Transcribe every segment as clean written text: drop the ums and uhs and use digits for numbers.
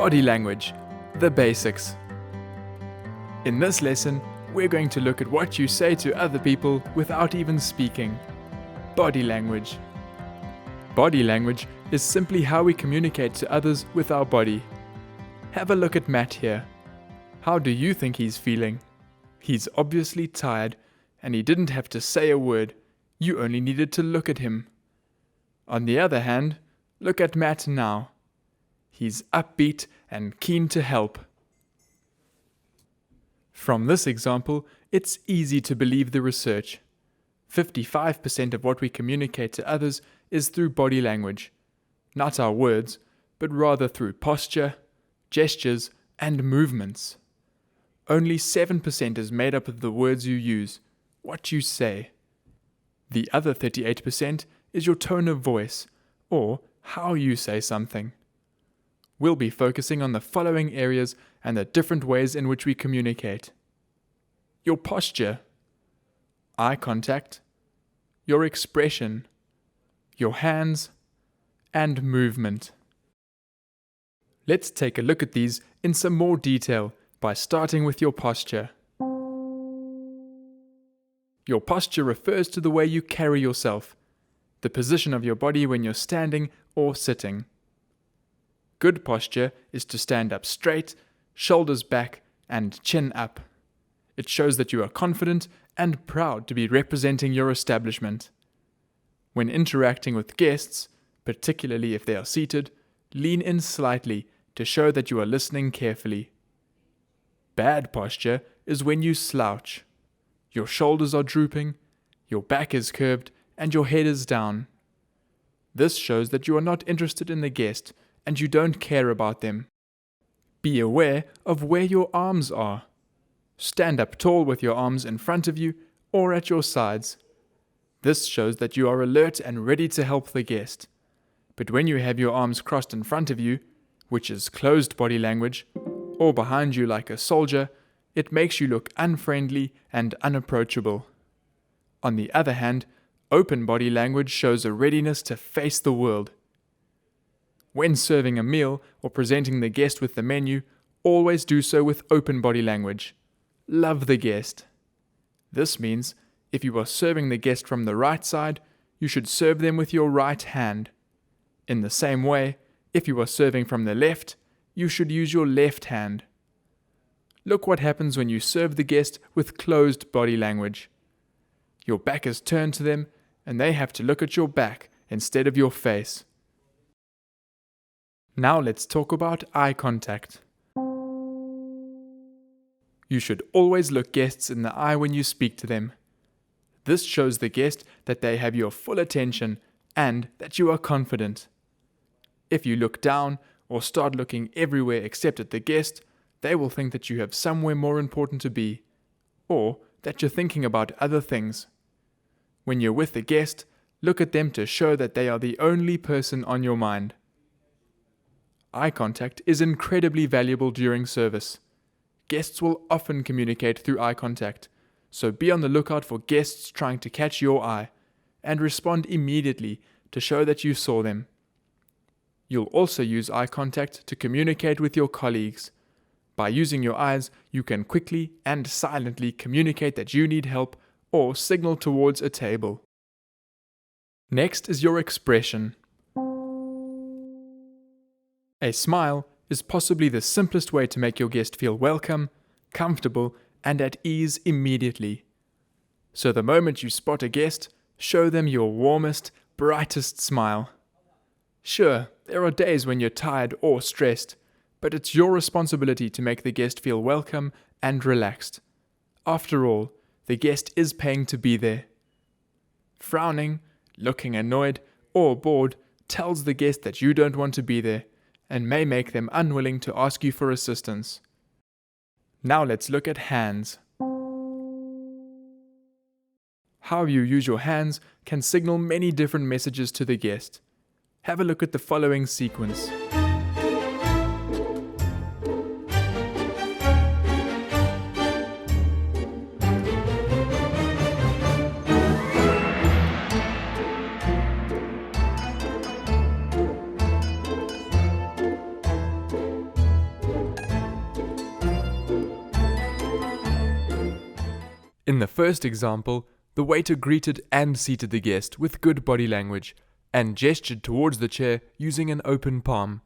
Body language, the basics. In this lesson, we're going to look at what you say to other people without even speaking. Body language. Body language is simply how we communicate to others with our body. Have a look at Matt here. How do you think he's feeling? He's obviously tired, and he didn't have to say a word. You only needed to look at him. On the other hand, look at Matt now. He's upbeat and keen to help. From this example, it's easy to believe the research. 55% of what we communicate to others is through body language. Not our words, but rather through posture, gestures, and movements. Only 7% is made up of the words you use, what you say. The other 38% is your tone of voice, or how you say something. We'll be focusing on the following areas and the different ways in which we communicate. Your posture, eye contact, your expression, your hands, and movement. Let's take a look at these in some more detail by starting with your posture. Your posture refers to the way you carry yourself, the position of your body when you're standing or sitting. Good posture is to stand up straight, shoulders back, and chin up. It shows that you are confident and proud to be representing your establishment. When interacting with guests, particularly if they are seated, lean in slightly to show that you are listening carefully. Bad posture is when you slouch. Your shoulders are drooping, your back is curved, and your head is down. This shows that you are not interested in the guest and you don't care about them. Be aware of where your arms are. Stand up tall with your arms in front of you or at your sides. This shows that you are alert and ready to help the guest. But when you have your arms crossed in front of you, which is closed body language, or behind you like a soldier, it makes you look unfriendly and unapproachable. On the other hand, open body language shows a readiness to face the world. When serving a meal or presenting the guest with the menu, always do so with open body language. Love the guest. This means if you are serving the guest from the right side, you should serve them with your right hand. In the same way, if you are serving from the left, you should use your left hand. Look what happens when you serve the guest with closed body language. Your back is turned to them, and they have to look at your back instead of your face. Now let's talk about eye contact. You should always look guests in the eye when you speak to them. This shows the guest that they have your full attention and that you are confident. If you look down or start looking everywhere except at the guest, they will think that you have somewhere more important to be, or that you're thinking about other things. When you're with the guest, look at them to show that they are the only person on your mind. Eye contact is incredibly valuable during service. Guests will often communicate through eye contact, so be on the lookout for guests trying to catch your eye, and respond immediately to show that you saw them. You'll also use eye contact to communicate with your colleagues. By using your eyes, you can quickly and silently communicate that you need help or signal towards a table. Next is your expression. A smile is possibly the simplest way to make your guest feel welcome, comfortable, and at ease immediately. So the moment you spot a guest, show them your warmest, brightest smile. Sure, there are days when you're tired or stressed, but it's your responsibility to make the guest feel welcome and relaxed. After all, the guest is paying to be there. Frowning, looking annoyed, or bored tells the guest that you don't want to be there, and may make them unwilling to ask you for assistance. Now let's look at hands. How you use your hands can signal many different messages to the guest. Have a look at the following sequence. In the first example, the waiter greeted and seated the guest with good body language and gestured towards the chair using an open palm.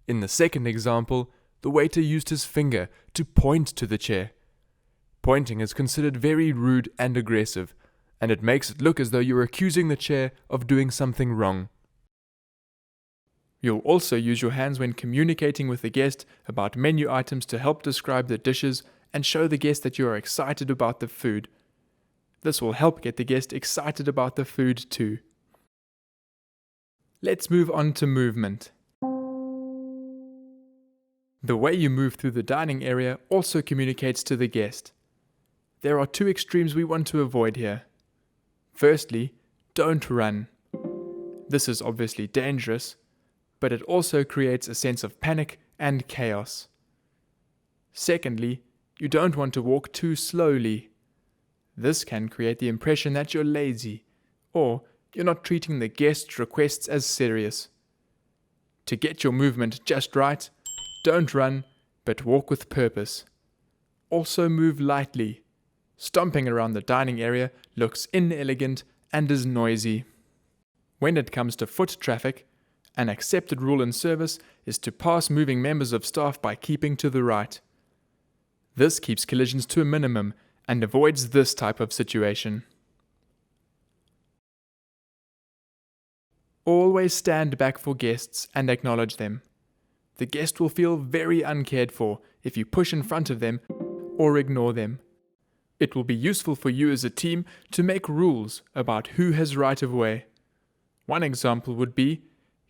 In the second example, the waiter used his finger to point to the chair. Pointing is considered very rude and aggressive, and it makes it look as though you're accusing the chair of doing something wrong. You'll also use your hands when communicating with the guest about menu items to help describe the dishes and show the guest that you are excited about the food. This will help get the guest excited about the food too. Let's move on to movement. The way you move through the dining area also communicates to the guest. There are two extremes we want to avoid here. Firstly, don't run. This is obviously dangerous, but it also creates a sense of panic and chaos. Secondly, you don't want to walk too slowly. This can create the impression that you're lazy, or you're not treating the guest's requests as serious. To get your movement just right, don't run, but walk with purpose. Also move lightly. Stomping around the dining area looks inelegant and is noisy. When it comes to foot traffic, an accepted rule in service is to pass moving members of staff by keeping to the right. This keeps collisions to a minimum and avoids this type of situation. Always stand back for guests and acknowledge them. The guest will feel very uncared for if you push in front of them or ignore them. It will be useful for you as a team to make rules about who has right of way. One example would be,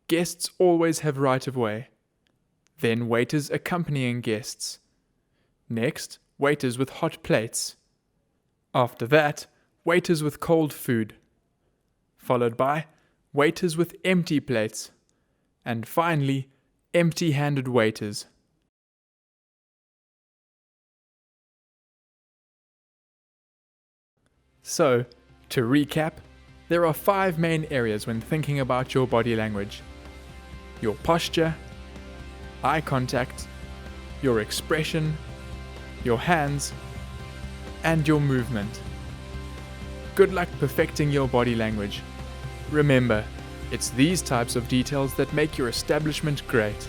guests always have right of way. Then waiters accompanying guests. Next, waiters with hot plates. After that, waiters with cold food. Followed by waiters with empty plates. And finally, empty-handed waiters. So, to recap, there are 5 main areas when thinking about your body language: your posture, eye contact, your expression, your hands, and your movement. Good luck perfecting your body language. Remember, it's these types of details that make your establishment great.